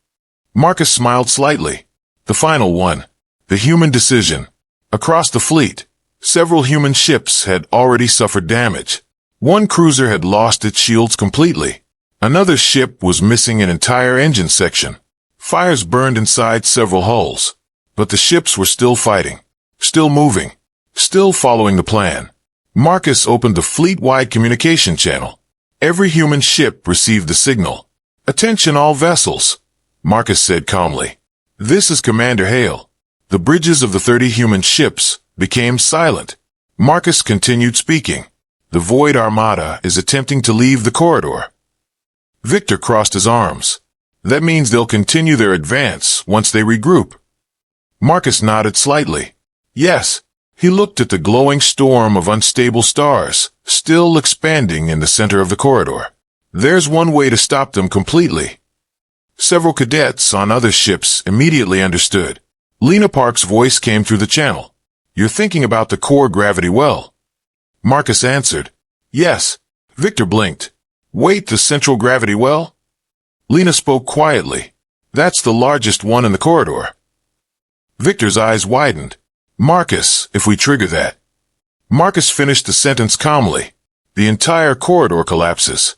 Marcus smiled slightly. "The final one. The human decision." Across the fleet, several human ships had already suffered damage. One cruiser had lost its shields completely. Another ship was missing an entire engine section. Fires burned inside several hulls. But the ships were still fighting, still moving, still following the plan. Marcus opened the fleet-wide communication channel. Every human ship received the signal. "Attention all vessels," Marcus said calmly. "This is Commander Hale." The bridges of the 30 human ships became silent. Marcus continued speaking. "The Void Armada is attempting to leave the corridor." Victor crossed his arms. "That means they'll continue their advance once they regroup." Marcus nodded slightly. "Yes." He looked at the glowing storm of unstable stars, still expanding in the center of the corridor. "There's one way to stop them completely." Several cadets on other ships immediately understood. Lena Park's voice came through the channel. "You're thinking about the core gravity well." Marcus answered. "Yes." Victor blinked. "Wait, the central gravity well?" Lena spoke quietly. "That's the largest one in the corridor." Victor's eyes widened. "Marcus, if we trigger that." Marcus finished the sentence calmly. "The entire corridor collapses."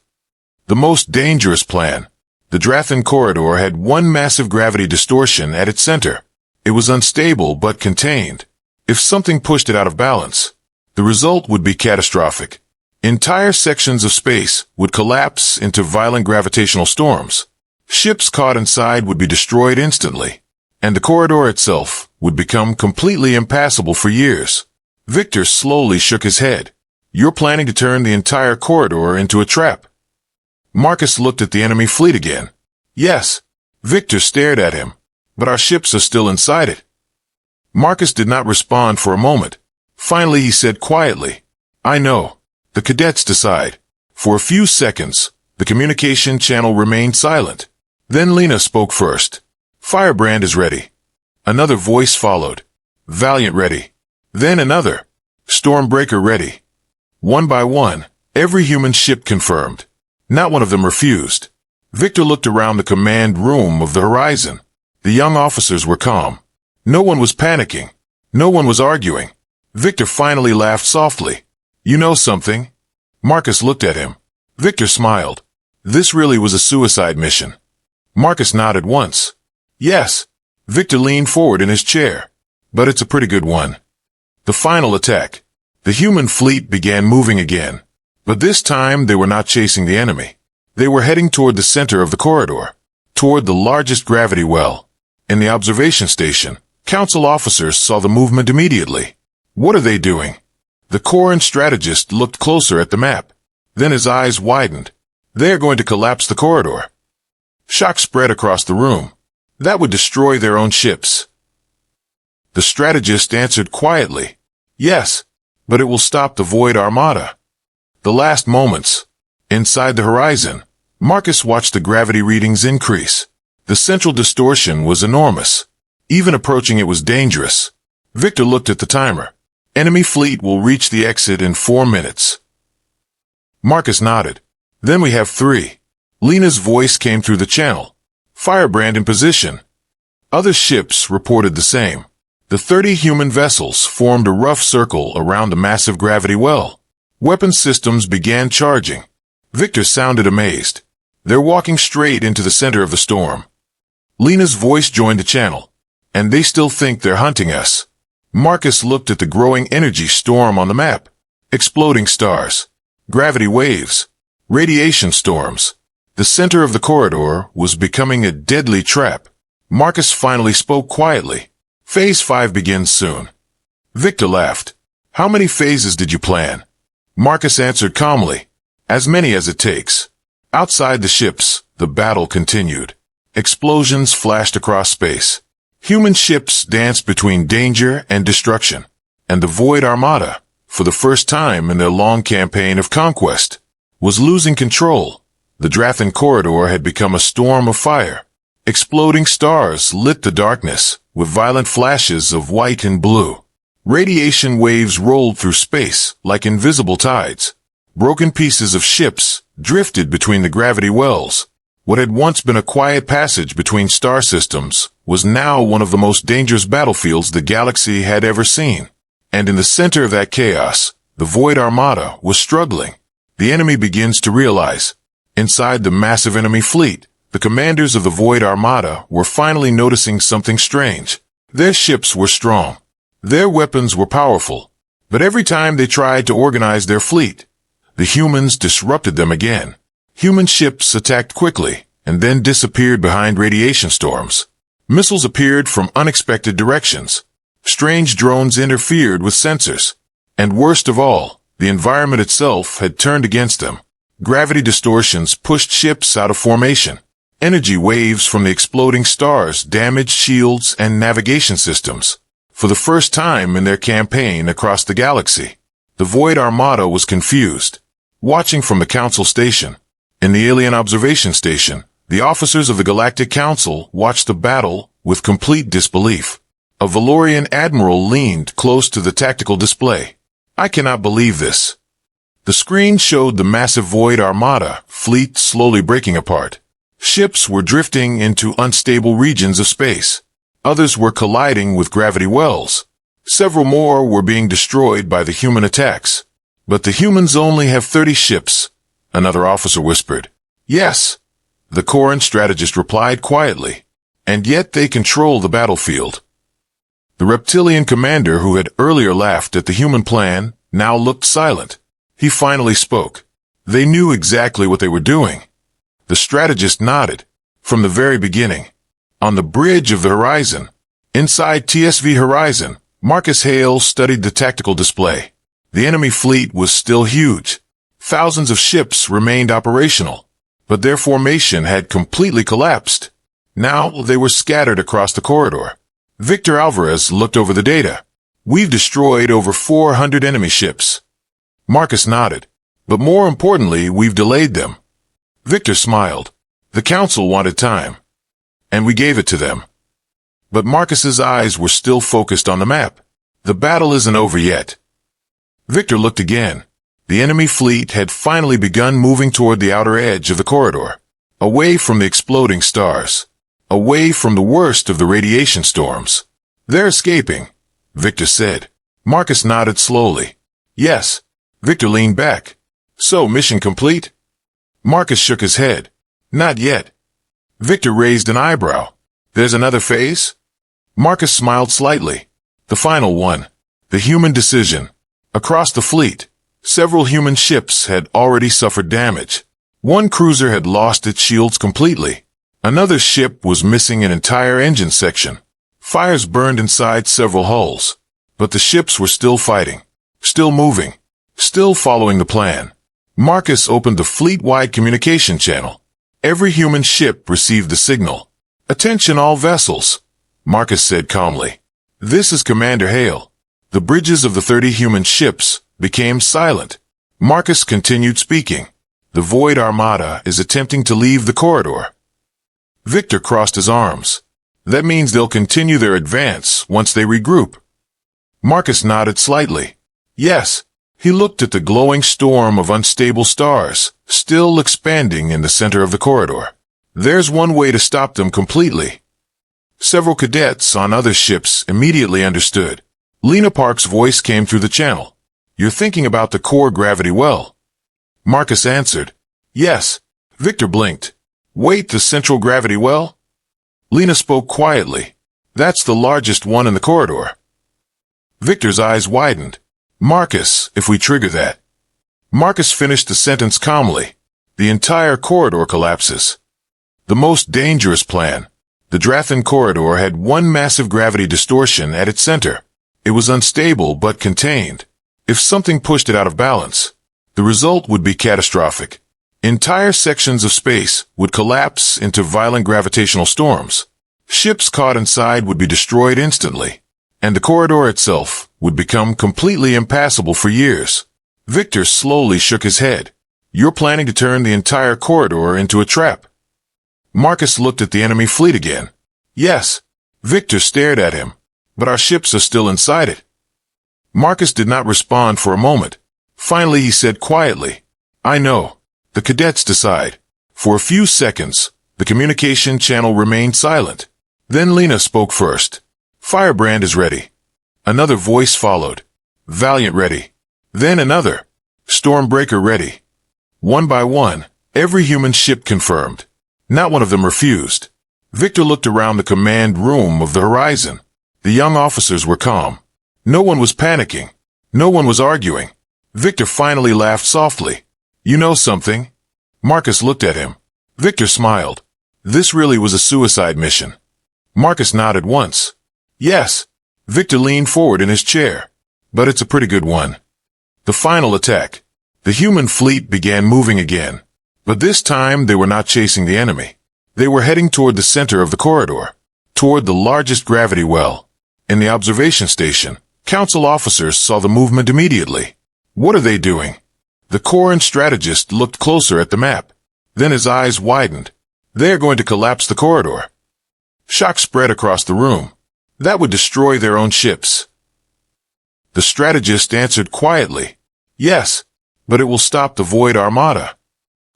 The most dangerous plan. The Drathan corridor had one massive gravity distortion at its center. It was unstable but contained. If something pushed it out of balance, the result would be catastrophic. Entire sections of space would collapse into violent gravitational storms. Ships caught inside would be destroyed instantly, and the corridor itself would become completely impassable for years. Victor slowly shook his head. "You're planning to turn the entire corridor into a trap." Marcus looked at the enemy fleet again. "Yes." Victor stared at him. "But our ships are still inside it." Marcus did not respond for a moment. Finally he said quietly, "I know. The cadets decide." For a few seconds, the communication channel remained silent. Then Lena spoke first. "Firebrand is ready." Another voice followed. "Valiant ready." Then another. "Stormbreaker ready." One by one, every human ship confirmed. Not one of them refused. Victor looked around the command room of the horizon. The young officers were calm. No one was panicking. No one was arguing. Victor finally laughed softly. "You know something?" Marcus looked at him. Victor smiled. "This really was a suicide mission." Marcus nodded once. "Yes." Victor leaned forward in his chair. "But it's a pretty good one." The final attack. The human fleet began moving again. But this time they were not chasing the enemy. They were heading toward the center of the corridor, toward the largest gravity well. In the observation station, council officers saw the movement immediately. "What are they doing?" The Corps strategist looked closer at the map. Then his eyes widened. "They're going to collapse the corridor." Shock spread across the room. That would destroy their own ships. The strategist answered quietly, "Yes, but it will stop the Void Armada." The last moments. Inside the horizon, Marcus watched the gravity readings increase. The central distortion was enormous. Even approaching it was dangerous. Victor looked at the timer. "Enemy fleet will reach the exit in 4 minutes." Marcus nodded. "Then we have 3. Lena's voice came through the channel. "Firebrand in position." Other ships reported the same. The 30 human vessels formed a rough circle around the massive gravity well. Weapon systems began charging. Victor sounded amazed. "They're walking straight into the center of the storm." Lena's voice joined the channel. "And they still think they're hunting us." Marcus looked at the growing energy storm on the map. Exploding stars. Gravity waves. Radiation storms. The center of the corridor was becoming a deadly trap. Marcus finally spoke quietly. "Phase 5 begins soon." Victor laughed. "How many phases did you plan?" Marcus answered calmly. "As many as it takes." Outside the ships, the battle continued. Explosions flashed across space. Human ships danced between danger and destruction. And the Void Armada, for the first time in their long campaign of conquest, was losing control. The Drathan corridor had become a storm of fire. Exploding stars lit the darkness with violent flashes of white and blue. Radiation waves rolled through space like invisible tides. Broken pieces of ships drifted between the gravity wells. What had once been a quiet passage between star systems was now one of the most dangerous battlefields the galaxy had ever seen. And in the center of that chaos, the Void Armada was struggling. The enemy begins to realize. Inside the massive enemy fleet, the commanders of the Void Armada were finally noticing something strange. Their ships were strong. Their weapons were powerful. But every time they tried to organize their fleet, the humans disrupted them again. Human ships attacked quickly and then disappeared behind radiation storms. Missiles appeared from unexpected directions. Strange drones interfered with sensors. And worst of all, the environment itself had turned against them. Gravity distortions pushed ships out of formation. Energy waves from the exploding stars damaged shields and navigation systems. For the first time in their campaign across the galaxy, the Void Armada was confused. Watching from the Council station, in the alien observation station, the officers of the Galactic Council watched the battle with complete disbelief. A Valorian admiral leaned close to the tactical display. "I cannot believe this." The screen showed the massive Void Armada fleet slowly breaking apart. Ships were drifting into unstable regions of space. Others were colliding with gravity wells. Several more were being destroyed by the human attacks. "But the humans only have 30 ships," another officer whispered. "Yes," the Corran strategist replied quietly. "And yet they control the battlefield." The reptilian commander who had earlier laughed at the human plan now looked silent. He finally spoke. They knew exactly what they were doing. The strategist nodded. From the very beginning. On the bridge of the horizon, inside TSV Horizon, Marcus Hale studied the tactical display. The enemy fleet was still huge. Thousands of ships remained operational, but their formation had completely collapsed. Now they were scattered across the corridor. Victor Alvarez looked over the data. "We've destroyed over 400 enemy ships." Marcus nodded. "But more importantly, we've delayed them." Victor smiled. "The Council wanted time, and we gave it to them." But Marcus's eyes were still focused on the map. "The battle isn't over yet." Victor looked again. The enemy fleet had finally begun moving toward the outer edge of the corridor, away from the exploding stars, away from the worst of the radiation storms. "They're escaping," Victor said. Marcus nodded slowly. "Yes." Victor leaned back. "So, mission complete?" Marcus shook his head. "Not yet." Victor raised an eyebrow. "There's another phase?" Marcus smiled slightly. "The final one. The human decision." Across the fleet, several human ships had already suffered damage. One cruiser had lost its shields completely. Another ship was missing an entire engine section. Fires burned inside several hulls. But the ships were still fighting, still moving, still following the plan. Marcus opened the fleet-wide communication channel. Every human ship received the signal. "Attention all vessels," Marcus said calmly. "This is Commander Hale." The bridges of the 30 human ships became silent. Marcus continued speaking. "The Void Armada is attempting to leave the corridor." Victor crossed his arms. "That means they'll continue their advance once they regroup." Marcus nodded slightly. "Yes." He looked at the glowing storm of unstable stars, still expanding in the center of the corridor. "There's one way to stop them completely." Several cadets on other ships immediately understood. Lena Park's voice came through the channel. "You're thinking about the core gravity well." Marcus answered. "Yes." Victor blinked. "Wait, the central gravity well?" Lena spoke quietly. "That's the largest one in the corridor." Victor's eyes widened. "Marcus, if we trigger that." Marcus finished the sentence calmly. "The entire corridor collapses." The most dangerous plan. The Drathan corridor had one massive gravity distortion at its center. It was unstable but contained. If something pushed it out of balance, the result would be catastrophic. Entire sections of space would collapse into violent gravitational storms. Ships caught inside would be destroyed instantly, and the corridor itself would become completely impassable for years. Victor slowly shook his head. "You're planning to turn the entire corridor into a trap." Marcus looked at the enemy fleet again. "Yes." Victor stared at him. "But our ships are still inside it." Marcus did not respond for a moment. Finally he said quietly, "I know. The cadets decide." For a few seconds, the communication channel remained silent. Then Lena spoke first. "Firebrand is ready." Another voice followed. "Valiant ready." Then another. "Stormbreaker ready." One by one, every human ship confirmed. Not one of them refused. Victor looked around the command room of the Horizon. The young officers were calm. No one was panicking. No one was arguing. Victor finally laughed softly. You know something? Marcus looked at him. Victor smiled. This really was a suicide mission. Marcus nodded once. Yes. Victor leaned forward in his chair. But it's a pretty good one. The final attack. The human fleet began moving again. But this time they were not chasing the enemy. They were heading toward the center of the corridor, toward the largest gravity well. In the observation station, council officers saw the movement immediately. What are they doing? The Corran strategist looked closer at the map. Then his eyes widened. They are going to collapse the corridor. Shock spread across the room. That would destroy their own ships. The strategist answered quietly. Yes, but it will stop the Void Armada.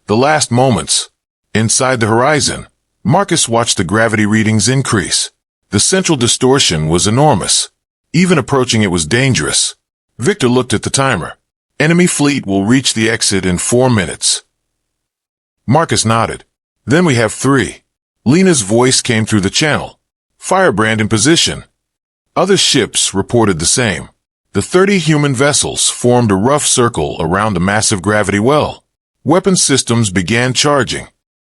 The last moments. Inside the horizon, Marcus watched the gravity readings increase. The central distortion was enormous. Even approaching it was dangerous. Victor looked at the timer. Enemy fleet will reach the exit in 4 minutes. Marcus nodded. Then we have 3. Lena's voice came through the channel. Firebrand in position. Other ships reported the same. The 30 human vessels formed a rough circle around the massive gravity well. Weapon systems began charging.